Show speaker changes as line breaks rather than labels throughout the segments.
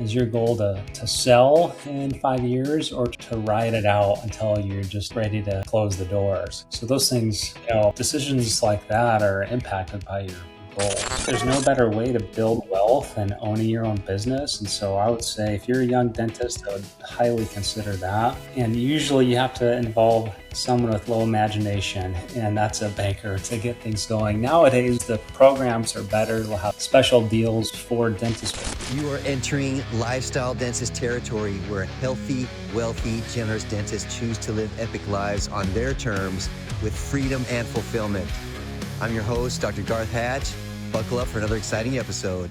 Is your goal to sell in 5 years or to ride it out until you're just ready to close the doors? So those things, decisions like that are impacted by your goals. There's no better way to build wealth than owning your own business. And so I would say if you're a young dentist, I would highly consider that. And usually you have to involve someone with low imagination, and that's a banker to get things going. Nowadays, the programs are better. They'll have special deals for dentists.
You are entering lifestyle dentist territory where healthy, wealthy, generous dentists choose to live epic lives on their terms with freedom and fulfillment. I'm your host, Dr. Garth Hatch. Buckle up for another exciting episode.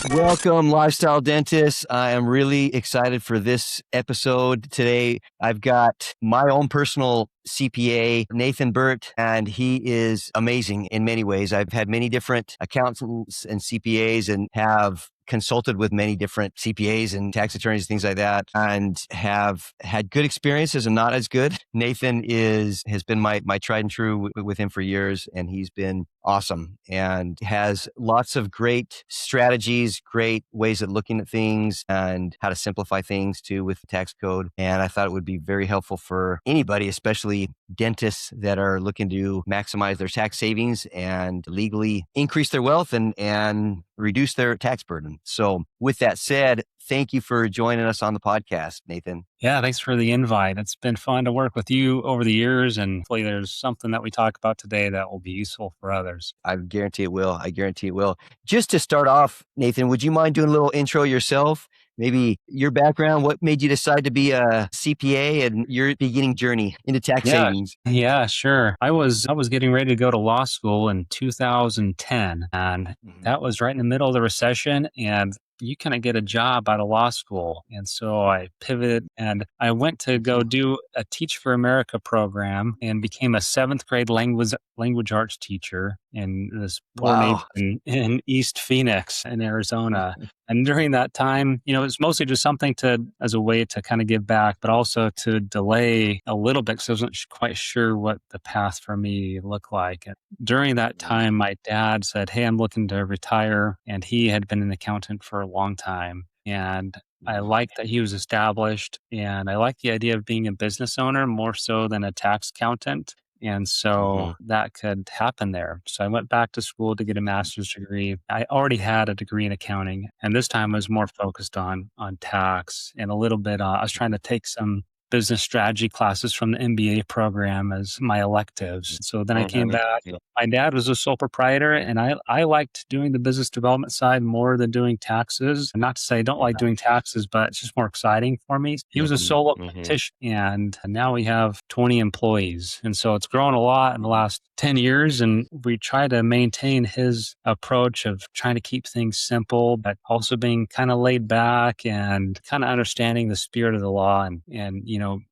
Welcome, lifestyle dentists. I am really excited for this episode today. I've got my own personal CPA, Nathan Burt, and he is amazing in many ways. I've had many different accountants and CPAs and have consulted with many different CPAs and tax attorneys, things like that, and have had good experiences and not as good. Nathan has been my tried and true with him for years, and he's been awesome and has lots of great strategies, great ways of looking at things and how to simplify things too with the tax code. And I thought it would be very helpful for anybody, especially dentists that are looking to maximize their tax savings and legally increase their wealth and reduce their tax burden. So with that said, thank you for joining us on the podcast, Nathan.
Yeah, thanks for the invite. It's been fun to work with you over the years, and hopefully there's something that we talk about today that will be useful for others.
I guarantee it will. Just to start off, Nathan, would you mind doing a little intro yourself? Maybe your background, what made you decide to be a CPA and your beginning journey into tax savings?
Yeah, sure. I was getting ready to go to law school in 2010, and that was right in the middle of the recession, and you kind of get a job out of law school. And so I pivoted and I went to go do a Teach for America program and became a seventh grade language arts teacher in this poor neighborhood in East Phoenix in Arizona. And during that time, it was mostly just something as a way to kind of give back, but also to delay a little bit because I wasn't quite sure what the path for me looked like. And during that time, my dad said, "Hey, I'm looking to retire." And he had been an accountant for a long time. And I liked that he was established. And I liked the idea of being a business owner more so than a tax accountant. And so that could happen there. So I went back to school to get a master's degree. I already had a degree in accounting, and this time I was more focused on tax and a little bit, I was trying to take some business strategy classes from the MBA program as my electives. So then I came back. My dad was a sole proprietor, and I liked doing the business development side more than doing taxes. And not to say I don't like doing taxes, but it's just more exciting for me. He was a solo practitioner, and now we have 20 employees. And so it's grown a lot in the last 10 years. And we try to maintain his approach of trying to keep things simple, but also being kind of laid back and kind of understanding the spirit of the law and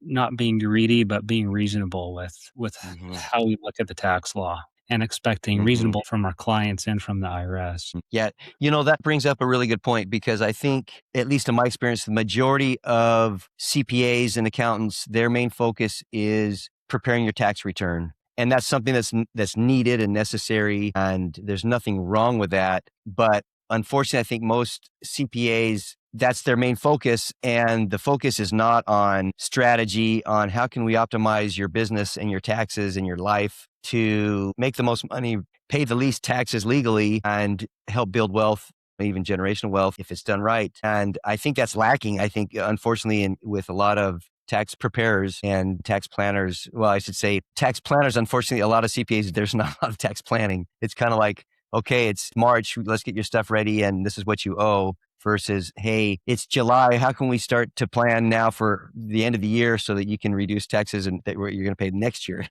not being greedy, but being reasonable with how we look at the tax law and expecting reasonable from our clients and from the IRS.
Yeah. That brings up a really good point because I think, at least in my experience, the majority of CPAs and accountants, their main focus is preparing your tax return. And that's something that's needed and necessary. And there's nothing wrong with that. But unfortunately, I think most CPAs, that's their main focus. And the focus is not on strategy, on how can we optimize your business and your taxes and your life to make the most money, pay the least taxes legally, and help build wealth, even generational wealth, if it's done right. And I think that's lacking. I think, unfortunately, with a lot of tax preparers and tax planners, well, I should say tax planners, unfortunately, a lot of CPAs, there's not a lot of tax planning. It's kind of like, okay, it's March, let's get your stuff ready and this is what you owe, versus, hey, it's July, how can we start to plan now for the end of the year so that you can reduce taxes and that you're going to pay next year,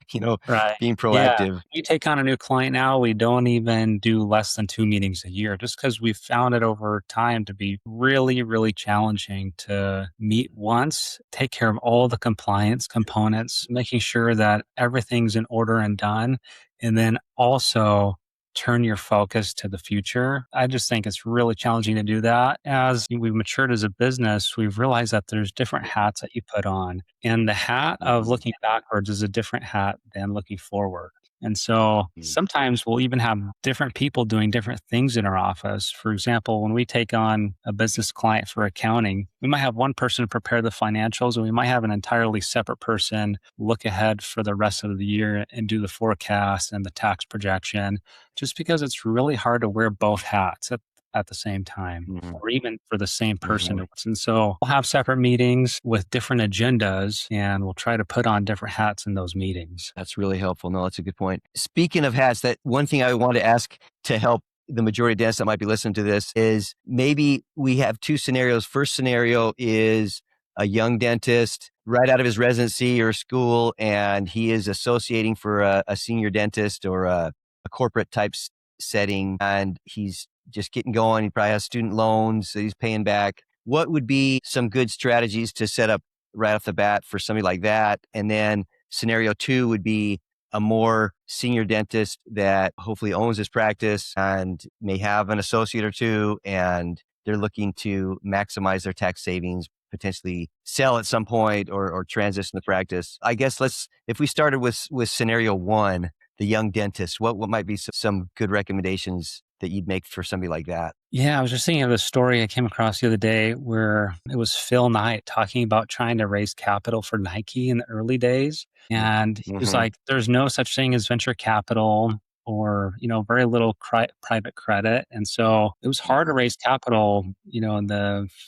Right.
being proactive.
Yeah. We take on a new client now, we don't even do less than 2 meetings a year just because we've found it over time to be really, really challenging to meet once, take care of all the compliance components, making sure that everything's in order and done, and then also turn your focus to the future. I just think it's really challenging to do that. As we've matured as a business, we've realized that there's different hats that you put on. And the hat of looking backwards is a different hat than looking forward. And so
Mm.
sometimes we'll even have different people doing different things in our office. For example, when we take on a business client for accounting, we might have one person prepare the financials, and we might have an entirely separate person look ahead for the rest of the year and do the forecast and the tax projection, just because it's really hard to wear both hats at the same time,
Mhm.
or even for the same person.
Mhm.
And so we'll have separate meetings with different agendas, and we'll try to put on different hats in those meetings.
That's really helpful. No, that's a good point. Speaking of hats, that one thing I want to ask to help the majority of dentists that might be listening to this is maybe we have two scenarios. First scenario is a young dentist right out of his residency or school, and he is associating for a senior dentist or a corporate type setting, and he's just getting going. He probably has student loans that he's paying back. What would be some good strategies to set up right off the bat for somebody like that? And then scenario two would be a more senior dentist that hopefully owns his practice and may have an associate or two, and they're looking to maximize their tax savings, potentially sell at some point or transition the practice. I guess if we started with scenario one, the young dentist, what might be some good recommendations that you'd make for somebody like that?
Yeah, I was just thinking of a story I came across the other day where it was Phil Knight talking about trying to raise capital for Nike in the early days. And he was
Mm-hmm.
like, there's no such thing as venture capital, or, very little private credit. And so it was hard to raise capital,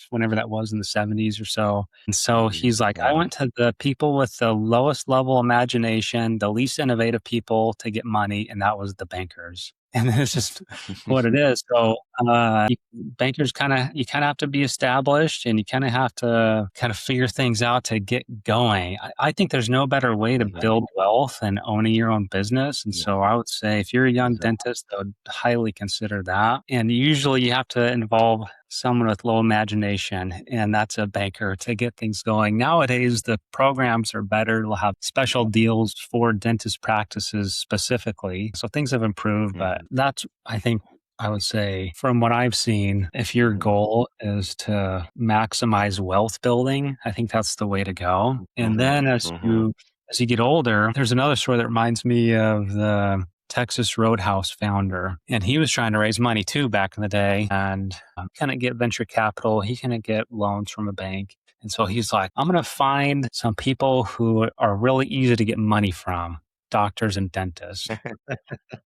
whenever that was in the 70s or so. And so he's like, I
Yeah.
went to the people with the lowest level imagination, the least innovative people to get money. And that was the bankers. And it's just what it is. So bankers you kind of have to be established, and you kind of have to kind of figure things out to get going. I think there's no better way to
Yeah.
build wealth than owning your own business. And
Yeah.
so I would say if you're a young
Exactly.
dentist, I would highly consider that. And usually you have to involve someone with low imagination, and that's a banker to get things going. Nowadays, the programs are better. They'll have special deals for dentist practices specifically. So things have improved, but
Mhm.
that's, I think, I would say, from what I've seen, if your
Mhm.
goal is to maximize wealth building, I think that's the way to go. And
Mhm.
then
Mhm.
as you get older, there's another story that reminds me of the Texas Roadhouse founder. And he was trying to raise money too back in the day, and couldn't get venture capital. He couldn't get loans from a bank. And so he's like, I'm going to find some people who are really easy to get money from, doctors and dentists.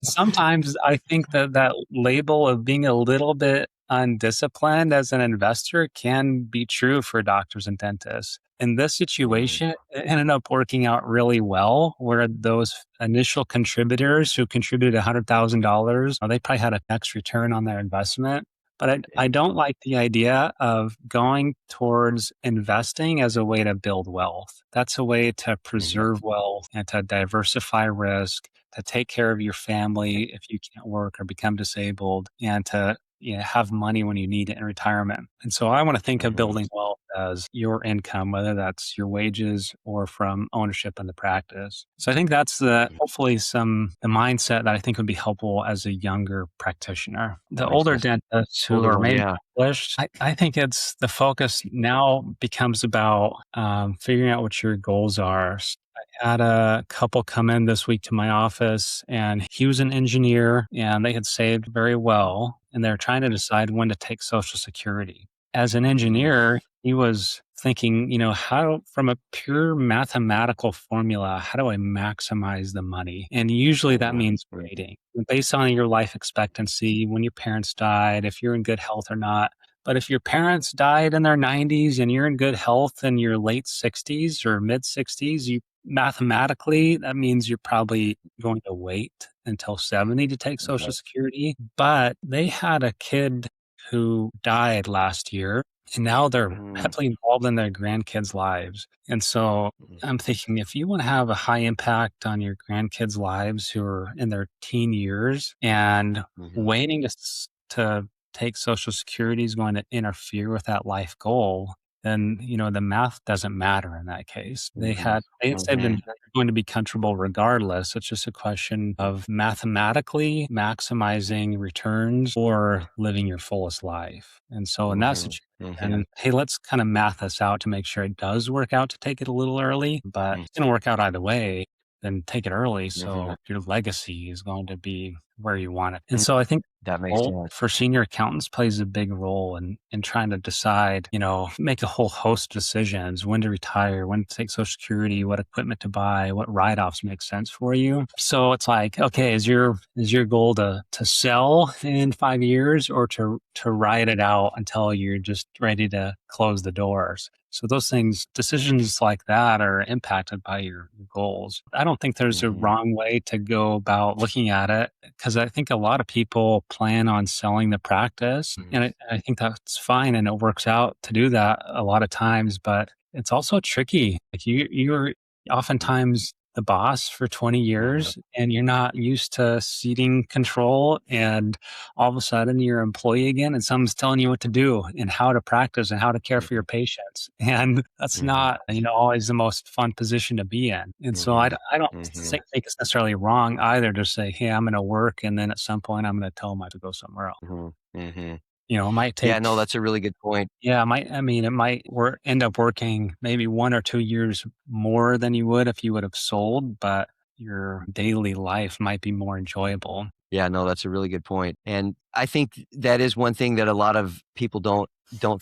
Sometimes I think that label of being a little bit undisciplined as an investor can be true for doctors and dentists. In this
Mhm.
situation, it ended up working out really well, where those initial contributors who contributed $100,000, they probably had a tax return on their investment. But I don't like the idea of going towards investing as a way to build wealth. That's a way to
Mhm.
preserve wealth and to diversify risk, to take care of your family if you can't work or become disabled, and to have money when you need it in retirement. And so I want to think of
Mhm.
building wealth as your income, whether that's your wages or from ownership in the practice. So I think that's hopefully the mindset that I think would be helpful as a younger practitioner. The
Makes
older
sense.
dentists who
Older
are
one,
maybe
yeah.
established, I think it's the focus now becomes about figuring out what your goals are. Had a couple come in this week to my office, and he was an engineer and they had saved very well, and they're trying to decide when to take Social Security. As an
Mm.
engineer, he was thinking, how, from a pure mathematical formula, how do I maximize the money? And usually that
Mhm.
means
Mhm.
waiting based on your life expectancy, when your parents died, if you're in good health or not. But if your parents died in their 90s and you're in good health in your late 60s or mid 60s, you mathematically, that means you're probably going to wait until 70 to take Social
Okay.
Security. But they had a kid who died last year, and now they're
Mm.
heavily involved in their grandkids' lives. And so
Mhm.
I'm thinking, if you want to have a high impact on your grandkids' lives who are in their teen years, and
Mhm.
waiting to take Social Security is going to interfere with that life goal, then the math doesn't matter in that case.
Mhm.
They saved and
Mhm.
they're going to be comfortable regardless. It's just a question of mathematically maximizing returns or living your fullest life. And so in that
Mhm. Mhm.
situation, hey, let's kind of math this out to make sure it does work out to take it a little early, but
Mm.
it's going to work out either way. then take it early.
Mhm.
So your legacy is going to be where you want it. And
Mm,
so I think
that makes
role
sense.
for senior accountants plays a big role in trying to decide, make a whole host of decisions, when to retire, when to take Social Security, what equipment to buy, what write-offs make sense for you. So it's like, okay, is your goal to sell in 5 years or to ride it out until you're just ready to close the doors? So those things, decisions like that are impacted by your goals. I don't think there's a
Mhm.
wrong way to go about looking at it because I think a lot of people plan on selling the practice,
Mhm.
and I think that's fine, and it works out to do that a lot of times. But it's also tricky. Like you're oftentimes the boss for 20
Mhm.
years, and you're not used to ceding control, and all of a sudden you're an employee again, and someone's telling you what to do and how to practice and how to care for your
Mhm.
patients, and that's
Mhm.
not always the most fun position to be in. And so I,
Mhm.
I don't
Mhm.
think it's necessarily wrong either to say, hey, I'm going to work, and then at some point I'm going to tell them I have to go somewhere else.
Mhm. Mhm.
It might
Yeah,
take,
no, that's a really good point.
yeah, it might end up working maybe 1 or 2 years more than you would if you would have sold, but your daily life might be more enjoyable.
Yeah, no, that's a really good point. And I think that is one thing that a lot of people don't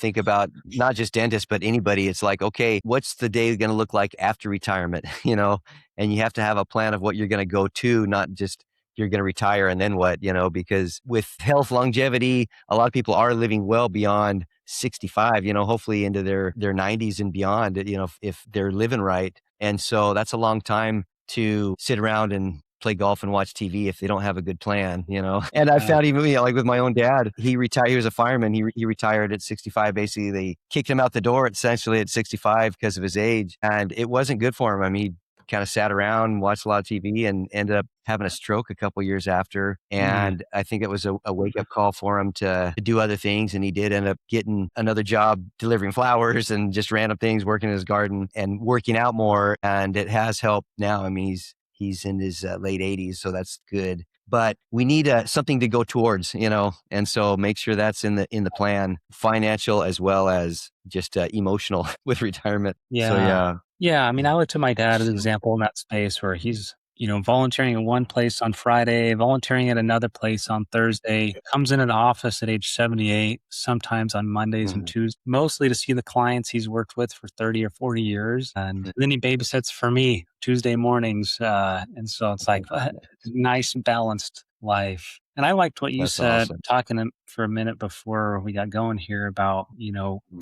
think about, not just dentists, but anybody. It's like, okay, what's the day going to look like after retirement? And you have to have a plan of what you're going to go to, not just you're going to retire and then what, because with health longevity, a lot of people are living well beyond 65, hopefully into their 90s and beyond, if they're living right. And so that's a long time to sit around and play golf and watch TV if they don't have a good plan. And I
Yeah.
found even, like with my own dad, he retired. He was a fireman. He retired at 65. Basically, they kicked him out the door essentially at 65 because of his age, and it wasn't good for him. I mean, he kind of sat around, watched a lot of TV, and ended up having a stroke a couple years after.
Mm,
And I think it was a wake up call for him to do other things. And he did end up getting another job delivering flowers and just random things, working in his garden and working out more. And it has helped now. I mean, he's in his late 80s, so that's good. But we need something to go towards, and so make sure that's in the plan, financial as well as just emotional with retirement. So
yeah.
yeah.
Yeah, I look to my dad as an example in that space where he's, volunteering in one place on Friday, volunteering at another place on Thursday, comes into the office at age 78, sometimes on Mondays and
Mhm.
Tuesdays, mostly to see the clients he's worked with for 30 or 40 years. And then he babysits for me Tuesday mornings. And so it's like a nice, balanced life. And I liked what you
That's
said,
awesome.
talking for a minute before we got going here about,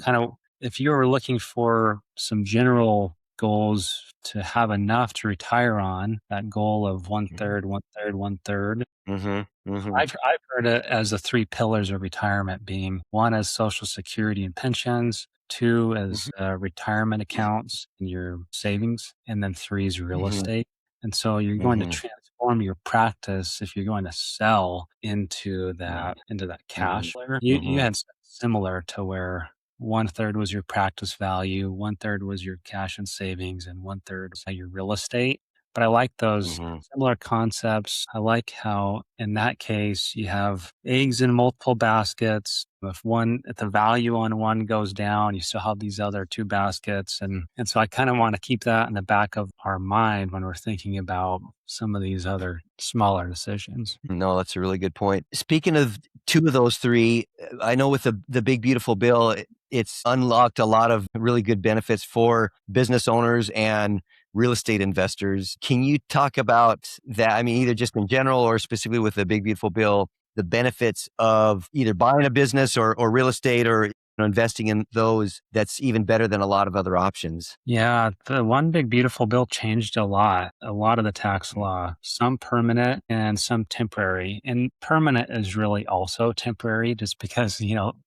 kind of if you were looking for some general goals to have enough to retire on, that goal of one
Mhm.
third, one third, one third.
Mhm. Mhm.
I've heard it as the three pillars of retirement being one as Social Security and pensions, two as
Mhm.
retirement accounts and your savings, and then three is real
Mhm.
estate. And so you're going to
Mhm.
transform your practice if you're going to sell into that
Mhm.
cash layer. You
Mhm.
had similar to where one third was your practice value, one third was your cash and savings, and one third was your real estate. But I like those
Mhm.
similar concepts. I like how in that case you have eggs in multiple baskets. If the value on one goes down, you still have these other two baskets. And so I kind of want to keep that in the back of our mind when we're thinking about some of these other smaller decisions.
No, that's a really good point. Speaking of two of those three, I know with the big beautiful bill, it's unlocked a lot of really good benefits for business owners and real estate investors. Can you talk about that? I mean, either just in general or specifically with the big beautiful bill, the benefits of either buying a business or real estate or investing in those that's even better than a lot of other options.
Yeah, the one big beautiful bill changed a lot of the tax law, some permanent and some temporary. And permanent is really also temporary just because,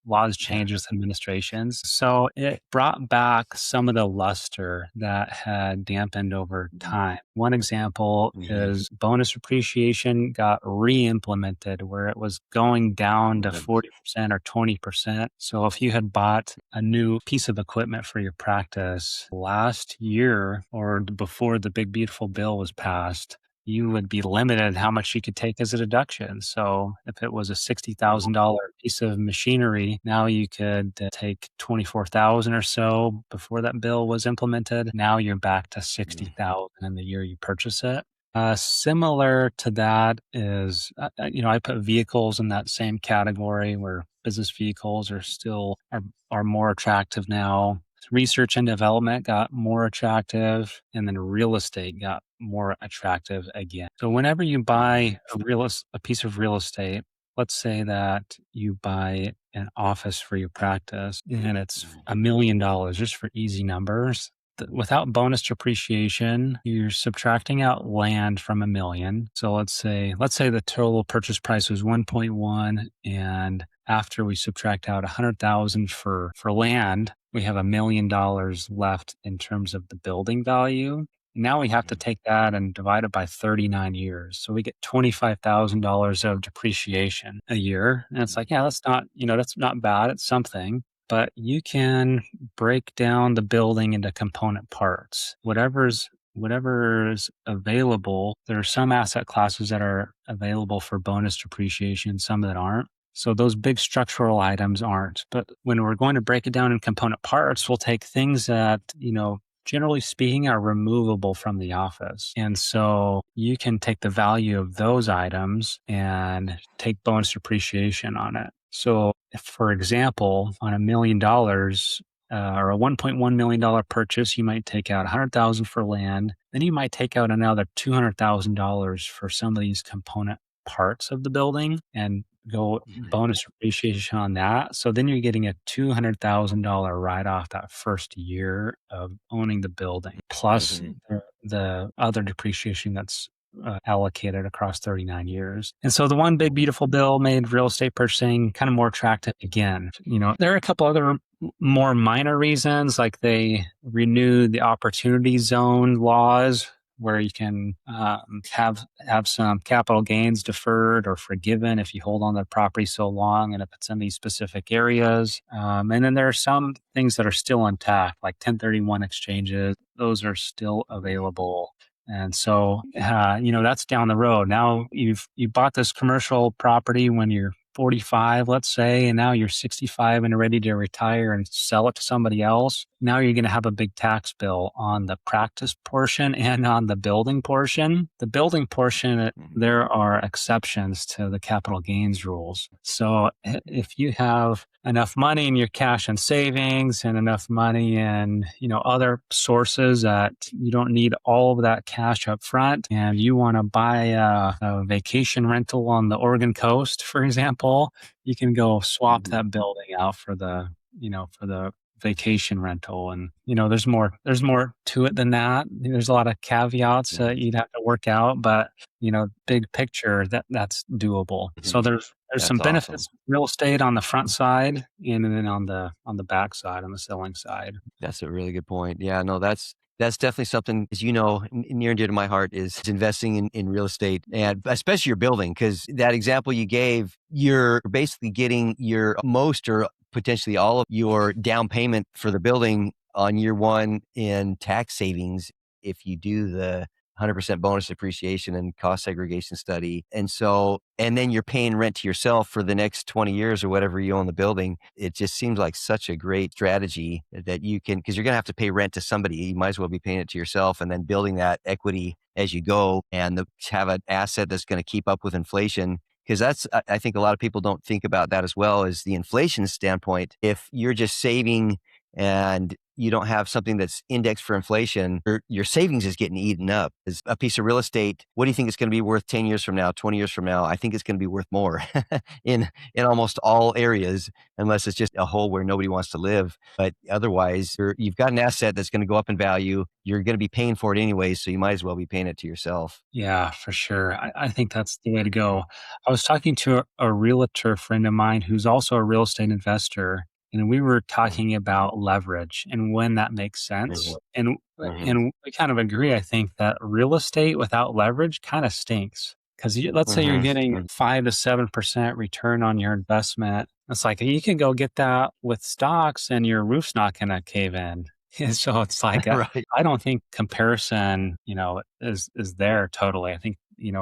laws
Yeah.
change with administrations. So it brought back some of the luster that had dampened over time. One example
Mhm.
is bonus appreciation got re-implemented where it was going down to
Mhm.
40% or 20%. So if you had bought a new piece of equipment for your practice last year or before the big beautiful bill was passed, you would be limited in how much you could take as a deduction. So if it was a
Mhm.
$60,000 piece of machinery, now you could take 24,000 or so before that bill was implemented. Now you're back to 60,000 in the year you purchase it. Similar to that is, I put vehicles in that same category where business vehicles are more attractive now. Research and development got more attractive, and then real estate got more attractive again. So whenever you buy a piece of real estate, let's say that you buy an office for your practice and it's $1 million, just for easy numbers. Without bonus depreciation, you're subtracting out land from 1 million. So let's say the total purchase price was 1.1, and after we subtract out 100,000 for land, we have $1 million left in terms of the building value. Now we have to take that and divide it by 39 years. So we get $25,000 of depreciation a year. And it's like, yeah, that's not bad. It's something. But you can break down the building into component parts. Whatever's available, there are some asset classes that are available for bonus depreciation, some that aren't. So those big structural items aren't. But when we're going to break it down in component parts, we'll take things that, generally speaking, are removable from the office. And so you can take the value of those items and take bonus depreciation on it. So, for example, on $1 million, or a $1.1 million purchase, you might take out 100,000 for land. Then you might take out another $200,000 for some of these component parts of the building and go bonus depreciation on that. So then you're getting a $200,000 write off that first year of owning the building, plus the other depreciation that's allocated across 39 years. And so the one big beautiful bill made real estate purchasing kind of more attractive again. There are a couple other more minor reasons, like they renewed the opportunity zone laws, where you can have some capital gains deferred or forgiven if you hold on to the property so long, and if it's in these specific areas. And then there are some things that are still intact, like 1031 exchanges. Those are still available. And so, that's down the road. Now you bought this commercial property when you're 45, let's say, and now you're 65 and ready to retire and sell it to somebody else. Now you're going to have a big tax bill on the practice portion and on the building portion. The building portion, there are exceptions to the capital gains rules. So if you have enough money in your cash and savings and enough money in, other sources that you don't need all of that cash up front, and you want to buy a vacation rental on the Oregon coast, for example, you can go swap that building out for the vacation rental. And there's more to it than that. There's a lot of caveats that you'd have to work out, but big picture, that's doable. So there's some benefits of real estate on the front side, and then on the back side, on the selling side.
That's a really good point. Yeah, no, that's definitely something, as near and dear to my heart, is investing in real estate, and especially your building, because that example you gave, you're basically getting your most or potentially all of your down payment for the building on year one in tax savings if you do the 100% bonus depreciation and cost segregation study. And then you're paying rent to yourself for the next 20 years or whatever you own the building. It just seems like such a great strategy that you can, because you're going to have to pay rent to somebody. You might as well be paying it to yourself and then building that equity as you go, and have an asset that's going to keep up with inflation. Because I think a lot of people don't think about that as well, as the inflation standpoint. If you're just saving and you don't have something that's indexed for inflation, your savings is getting eaten up. As a piece of real estate, what do you think it's going to be worth 10 years from now, 20 years from now? I think it's going to be worth more in almost all areas, unless it's just a hole where nobody wants to live. But otherwise, you've got an asset that's going to go up in value. You're going to be paying for it anyways, so you might as well be paying it to yourself.
Yeah, for sure. I think that's the way to go. I was talking to a realtor friend of mine who's also a real estate investor, and we were talking about leverage and when that makes sense. And we kind of agree, I think, that real estate without leverage kind of stinks. Because let's say you're getting 5 to 7% return on your investment. It's like you can go get that with stocks and your roof's not going to cave in. And so it's like,
Right.
I don't think comparison, is there totally. I think,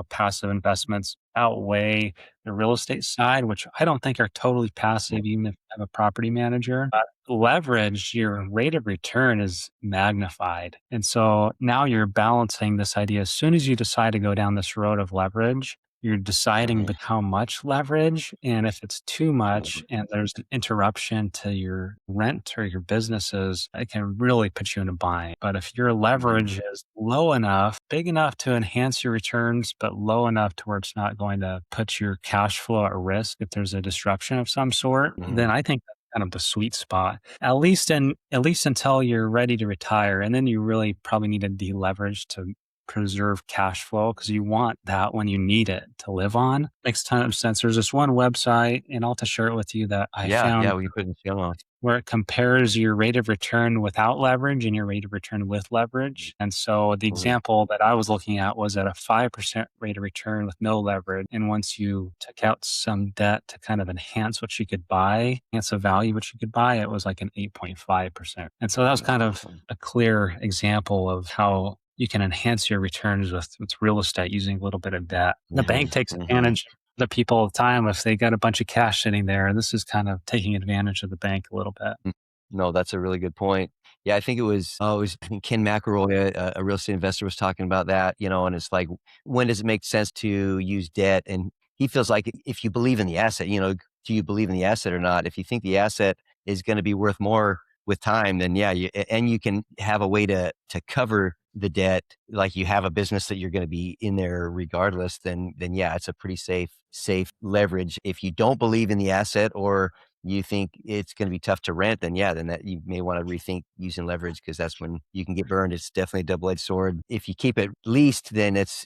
passive investments outweigh the real estate side, which I don't think are totally passive, even if you have a property manager. But leverage, your rate of return is magnified. And so now you're balancing this idea. As soon as you decide to go down this road of leverage, you're deciding
Mhm.
how much leverage, and if it's too much and there's an interruption to your rent or your businesses, it can really put you in a bind. But if your
Mhm.
leverage is low enough, big enough to enhance your returns, but low enough to where it's not going to put your cash flow at risk if there's a disruption of some sort,
Mhm.
then I think that's kind of the sweet spot. At least until you're ready to retire. And then you really probably need to deleverage to preserve cash flow because you want that when you need it to live on. Makes a ton of sense. There's this one website, and I'll have to share it with you that I
Yeah,
found
yeah, we can put in the show notes.
where it compares your rate of return without leverage and your rate of return with leverage. And so the
Mhm.
example that I was looking at was at a 5% rate of return with no leverage. And once you took out some debt to kind of enhance what you could buy, enhance the value what you could buy, it was like an 8.5%. And so that was kind of
Awesome.
a clear example of how you can enhance your returns with real estate using a little bit of debt. The
Mhm.
bank takes
Mhm.
advantage the people all the time if they got a bunch of cash sitting there. This is kind of taking advantage of the bank a little bit.
Mm. No, that's a really good point. Yeah, I think I think Ken McElroy, a real estate investor, was talking about that, and it's like, when does it make sense to use debt? And he feels like if you believe in the asset, do you believe in the asset or not? If you think the asset is going to be worth more with time, then yeah, and you can have a way to cover the debt, like you have a business that you're going to be in there regardless, then yeah, it's a pretty safe leverage. If you don't believe in the asset, or you think it's going to be tough to rent, then yeah, then that you may want to rethink using leverage, because that's when you can get burned. It's definitely a double-edged sword. If you keep it leased, then it's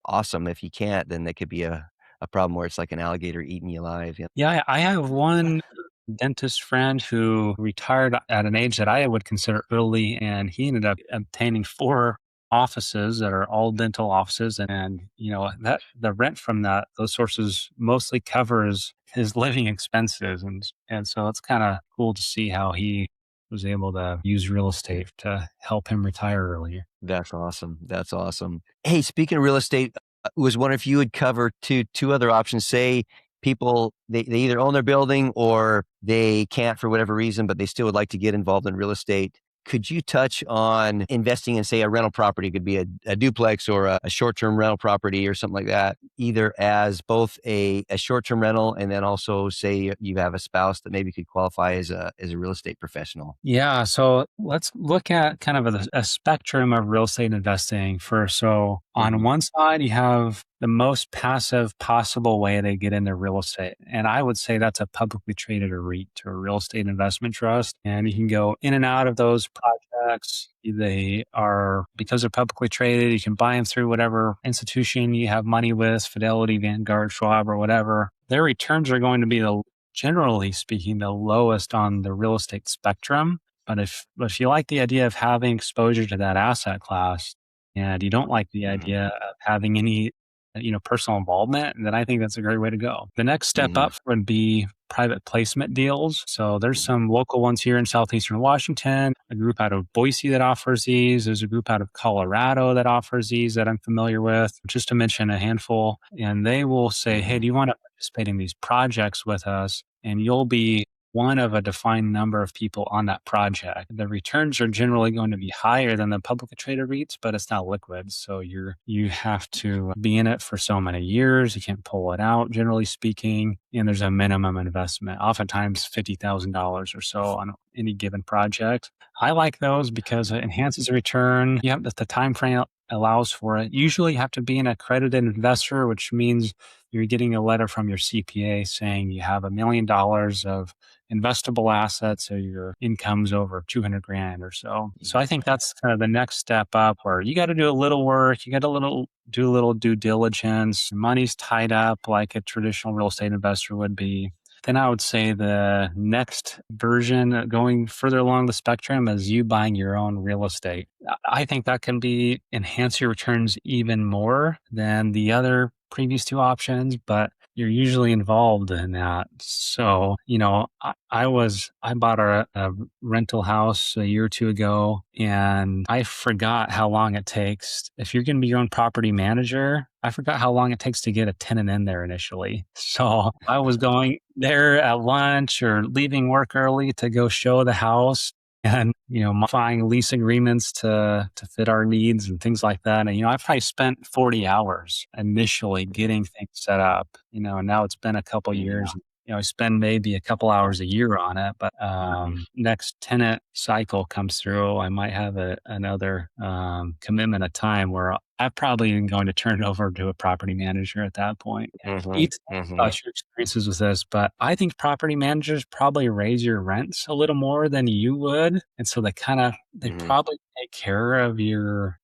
awesome. If you can't, then that could be a problem where it's like an alligator eating you alive. Yeah.
Yeah, I have one dentist friend who retired at an age that I would consider early, and he ended up obtaining four offices that are all dental offices, and that the rent from those sources mostly covers his living expenses, and so it's kind of cool to see how he was able to use real estate to help him retire earlier.
That's awesome. That's awesome. Hey, speaking of real estate, was wondering if you would cover two other options. Say people, they either own their building or they can't for whatever reason, but they still would like to get involved in real estate. Could you touch on investing in, say, a rental property? It could be a duplex or a short-term rental property or something like that, either as both a short-term rental, and then also say you have a spouse that maybe could qualify as a real estate professional.
Yeah, so let's look at kind of a spectrum of real estate investing first. So, on
Mhm.
one side, you have the most passive possible way to get into real estate. And I would say that's a publicly traded or REIT, or a real estate investment trust. And you can go in and out of those projects. They are, because they're publicly traded, you can buy them through whatever institution you have money with, Fidelity, Vanguard, Schwab, or whatever. Their returns are going to be generally speaking, the lowest on the real estate spectrum. But if you like the idea of having exposure to that asset class, and you don't like the
Mhm.
idea of having any personal involvement, then I think that's a great way to go. The next step
Mhm.
up would be private placement deals. So there's some local ones here in southeastern Washington, a group out of Boise that offers these. There's a group out of Colorado that offers these that I'm familiar with, just to mention a handful. And they will say, hey,
Mhm.
do you want to participate in these projects with us? And you'll be one of a defined number of people on that project. The returns are generally going to be higher than the publicly traded REITs, but it's not liquid. So you have to be in it for so many years. You can't pull it out, generally speaking. And there's a minimum investment, oftentimes $50,000 or so on any given project. I like those because it enhances the return. You have the time frame allows for it. Usually you have to be an accredited investor, which means you're getting a letter from your CPA saying you have $1 million of investable assets, so your income's over 200 grand or so. So I think that's kind of the next step up, where you got to do a little work, you got to do a little due diligence. Money's tied up like a traditional real estate investor would be. Then I would say the next version, going further along the spectrum, is you buying your own real estate. I think that can enhance your returns even more than the other previous two options, but you're usually involved in that. So, I bought a rental house a year or two ago, and I forgot how long it takes. If you're going to be your own property manager, I forgot how long it takes to get a tenant in there initially. So I was going there at lunch or leaving work early to go show the house and, modifying lease agreements to fit our needs and things like that. And, I probably spent 40 hours initially getting things set up, and now it's been a couple years. I spend maybe a couple hours a year on it, but next tenant cycle comes through, I might have another commitment of time where I'm probably going to turn it over to a property manager at that point. You talk about your experiences with this, but I think property managers probably raise your rents a little more than you would, and so they probably take care of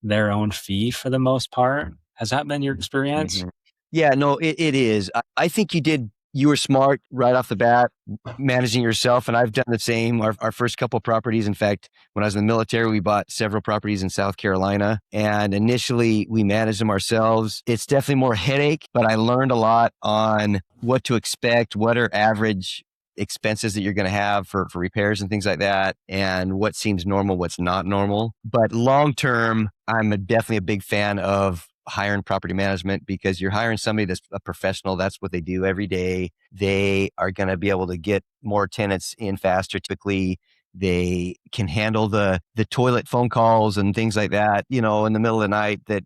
their own fee for the most part. Has that been your experience?
Yeah, no, it is. I think you were smart right off the bat, managing yourself. And I've done the same. Our first couple properties, in fact, when I was in the military, we bought several properties in South Carolina. And initially we managed them ourselves. It's definitely more headache, but I learned a lot on what to expect, what are average expenses that you're going to have for repairs and things like that, and what seems normal, what's not normal. But long term, definitely a big fan of hiring property management, because you're hiring somebody that's a professional. That's what they do every day. They are going to be able to get more tenants in faster. Typically, they can handle the toilet phone calls and things like that, in the middle of the night. That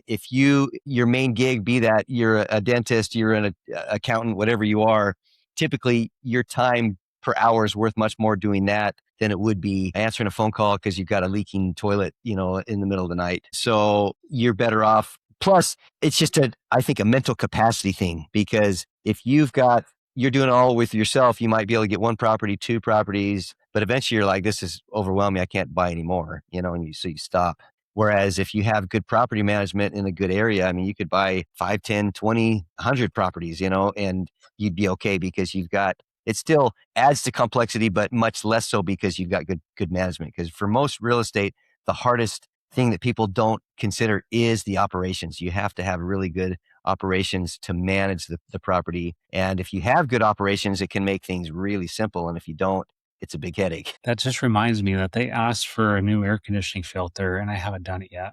if your main gig, be that you're a dentist, you're an accountant, whatever you are, typically your time per hour is worth much more doing that than it would be answering a phone call because you've got a leaking toilet, in the middle of the night. So you're better off. Plus, it's just I think a mental capacity thing, because if you're doing it all with yourself, you might be able to get one property, two properties, but eventually you're like, this is overwhelming. I can't buy anymore, and so you stop. Whereas if you have good property management in a good area, I mean, you could buy 5, 10, 20, 100 properties, and you'd be okay, because it still adds to complexity, but much less so because you've got good management. Because for most real estate, the hardest thing that people don't consider is the operations. You have to have really good operations to manage the property. And if you have good operations, it can make things really simple. And if you don't, it's a big headache.
That just reminds me that they asked for a new air conditioning filter, and I haven't done it yet.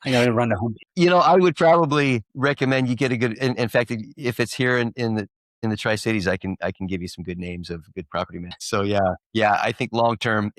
I got to run to Home Depot.
I would probably recommend you get a good. In fact, if it's here in the Tri-Cities, I can give you some good names of good property managers. So yeah, I think long term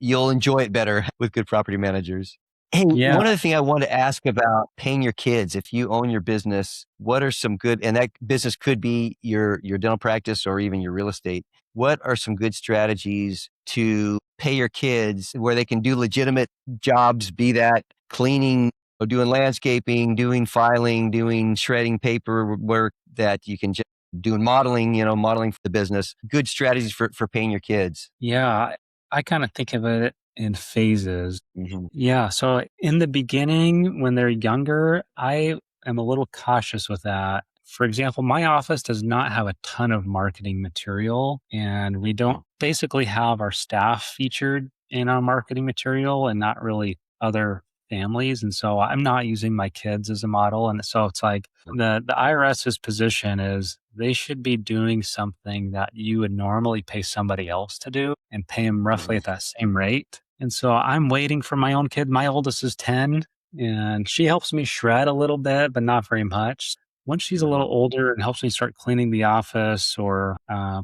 you'll enjoy it better with good property managers. Hey,
Yeah.
one other thing I want to ask about paying your kids. If you own your business, what are some good, and that business could be your dental practice or even your real estate. What are some good strategies to pay your kids where they can do legitimate jobs, be that cleaning or doing landscaping, doing filing, doing shredding paper work, that you can just doing modeling, modeling for the business. Good strategies for paying your kids.
Yeah. I kind of think of it in phases.
Mm-hmm.
Yeah. So in the beginning, when they're younger, I am a little cautious with that. For example, my office does not have a ton of marketing material, and we don't basically have our staff featured in our marketing material and not really other families. And so I'm not using my kids as a model. And so it's like the IRS's position is they should be doing something that you would normally pay somebody else to do and pay them roughly at that same rate. And so I'm waiting for my own kid. My oldest is 10, and she helps me shred a little bit, but not very much. Once she's a little older and helps me start cleaning the office or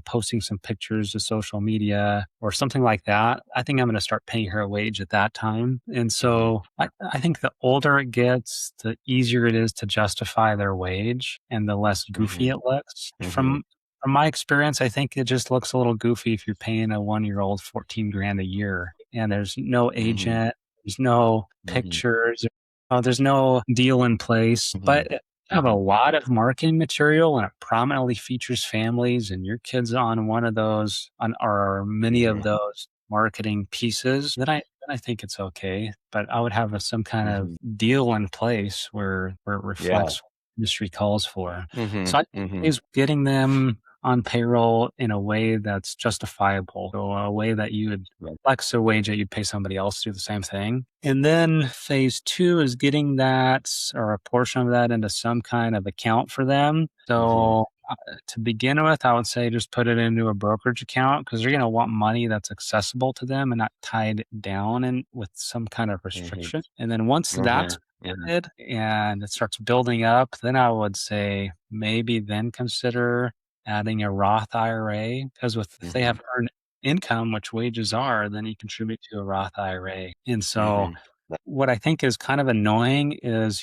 posting some pictures to social media or something like that, I think I'm going to start paying her a wage at that time. And so I think the older it gets, the easier it is to justify their wage and the less goofy it looks. From my experience, I think it just looks a little goofy if you're paying a 1-year-old 14 grand a year and there's no agent, there's no pictures, there's no deal in place. But have a lot of marketing material and it prominently features families, and your kid's on one of those or many of those marketing pieces, then I think it's okay. But I would have some kind of deal in place where it reflects what the industry calls for. So I think is getting them on payroll in a way that's justifiable. So a way that you would flex a wage that you'd pay somebody else to do the same thing. And then phase 2 is getting that or a portion of that into some kind of account for them. So To begin with, I would say just put it into a brokerage account because they're going to want money that's accessible to them and not tied down and with some kind of
Mhm.
restriction. And then once that's
Mhm. Mhm.
started and it starts building up, then I would say maybe then consider adding a Roth IRA because with if they
Mhm.
have earned income, which wages are, then you contribute to a Roth IRA. And so
Mhm.
what I think is kind of annoying is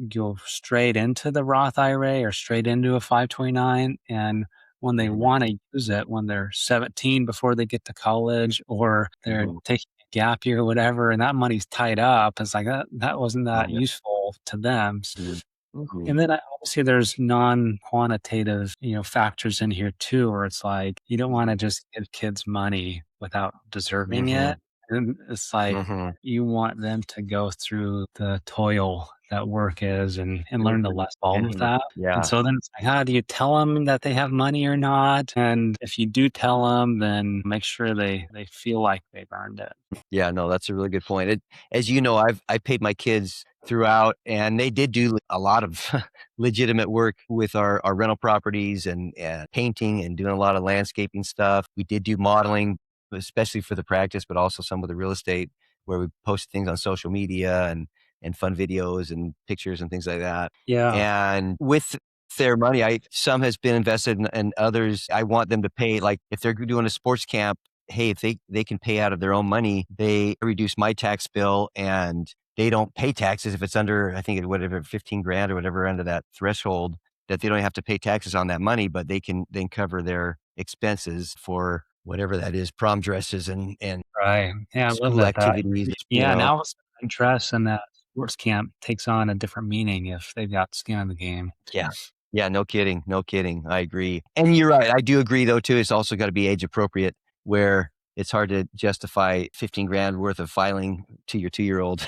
go straight into the Roth IRA or straight into a 529, and when they
Mhm.
wanna use it when they're 17 before they get to college or they're
Mhm.
taking a gap year or whatever, and that money's tied up, it's like that wasn't that
Mhm.
useful to them.
Mhm. Mhm.
And then obviously there's non-quantitative, factors in here too, where it's like you don't wanna
Mhm.
just give kids money without deserving it.
Mhm.
And it's like
Mhm.
you want them to go through the toil that work is and learn the
Mhm.
lesson involved with
Mhm.
that. And
Yeah.
so then it's like, how do you tell them that they have money or not? And if you do tell them, then make sure they feel like they've earned it.
Yeah, no, that's a really good point. As you know, I paid my kids throughout, and they did do a lot of legitimate work with our rental properties and painting and doing a lot of landscaping stuff. We did do modeling, especially for the practice, but also some of the real estate where we posted things on social media and fun videos and pictures and things like that.
Yeah.
And with their money, some has been invested and others I want them to pay. Like if they're doing a sports camp, hey, if they can pay out of their own money, they reduce my tax bill and they don't pay taxes if it's under, I think, whatever, 15 grand or whatever under that threshold, that they don't have to pay taxes on that money, but they can then cover their expenses for whatever that is, prom dresses and
Right. Yeah, I love
school
that.
activities,
Yeah, now interest in that sports camp takes on a different meaning if they've got skin in the game.
Yeah. Yeah, no kidding, no kidding. I agree. And you're right. I do agree though too. It's also got to be age appropriate where it's hard to justify 15 grand worth of filing to your 2-year-old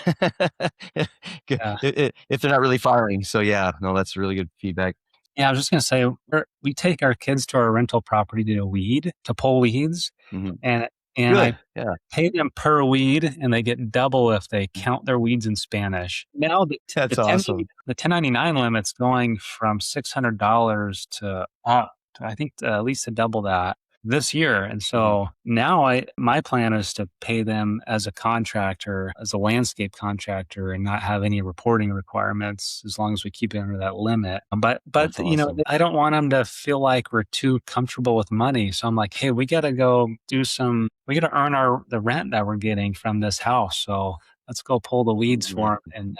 Yeah.
if they're not really filing. So yeah, no, that's really good feedback.
Yeah, I was just gonna say, we take our kids to our rental property to pull weeds,
Mhm.
and I
Good. Yeah.
pay them per weed, and they get double if they count their weeds in Spanish. Now
That's awesome.
the 1099 limit's going from $600 to I think at least to double that this year, and
Mhm.
so now my plan is to pay them as a contractor, as a landscape contractor, and not have any reporting requirements as long as we keep it under that limit. But
That's awesome.
I don't want them to feel like we're too comfortable with money. So I'm like, hey, we got to earn the rent that we're getting from this house. So let's go pull the weeds for
Mhm.
them, and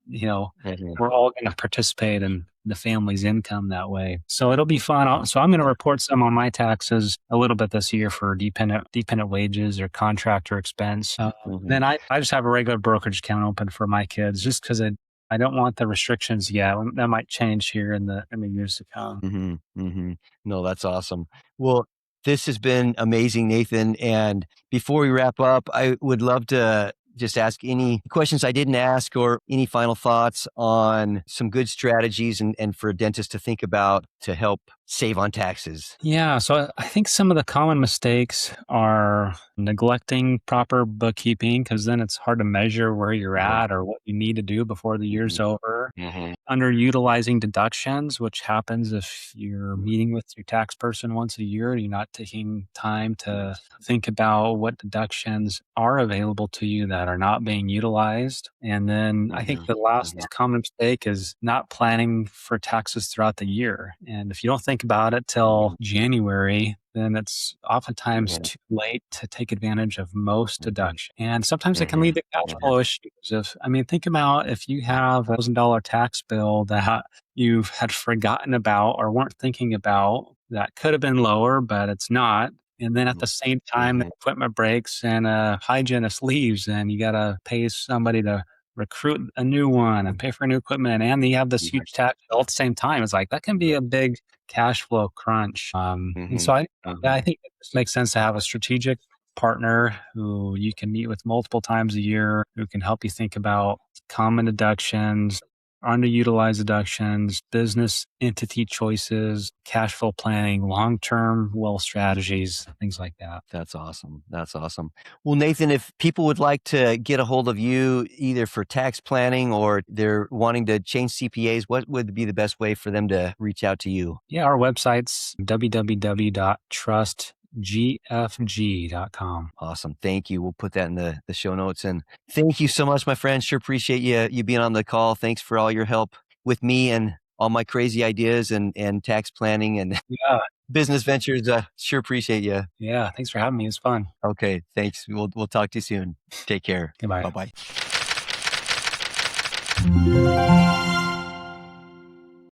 you know
Mhm.
we're all going to participate in the family's income that way. So it'll be fun. So I'm going to report some on my taxes a little bit this year for dependent wages or contractor expense.
Mhm.
Then I just have a regular brokerage account open for my kids just because I don't want the restrictions yet. That might change here in the years to come.
Mhm, mhm. No, that's awesome. Well, this has been amazing, Nathan, and before we wrap up, I would love to just ask any questions I didn't ask or any final thoughts on some good strategies and for a dentist to think about to help save on taxes.
Yeah, so I think some of the common mistakes are neglecting proper bookkeeping because then it's hard to measure where you're
Mhm,
at or what you need to do before the year's
mhm,
over.
mhm,
Underutilizing deductions, which happens if you're
mhm,
meeting with your tax person once a year and you're not taking time
mhm,
to think about what deductions are available to you that are not being utilized. And then I think
mhm,
the
mhm,
last common mistake is not planning for taxes throughout the year. And if you don't think about it till
mhm,
January, then it's oftentimes
mhm,
too late to take advantage of most
mhm,
deduction. And sometimes it can lead
mhm,
to cash
mhm,
flow issues. Think about if you have $1,000 tax bill that you had forgotten about or weren't thinking about that could have been lower, but it's not. And then at the same time, the
mhm,
equipment breaks and a hygienist leaves, and you got to pay somebody to recruit a new one and pay for new equipment. And you have this huge tax bill at the same time. It's like that can be a big cash flow crunch. And so
mhm,
I
mhm,
think it just makes sense to have a strategic partner who you can meet with multiple times a year, who can help you think about common deductions underutilized deductions, business entity choices, cash flow planning, long-term wealth strategies, things like that.
That's awesome. That's awesome. Well, Nathan, if people would like to get a hold of you either for tax planning or they're wanting to change CPAs, what would be the best way for them to reach out to you?
Yeah, our website's www.trustgfg.com.
Awesome. Thank you. We'll put that in the show notes. And thank you so much, my friend. Sure appreciate you being on the call. Thanks for all your help with me and all my crazy ideas and tax planning and
Yeah.
business ventures. Sure appreciate you.
Yeah. Thanks for having me. It was fun.
Okay. Thanks. We'll talk to you soon. Take care.
Goodbye.
Bye-bye.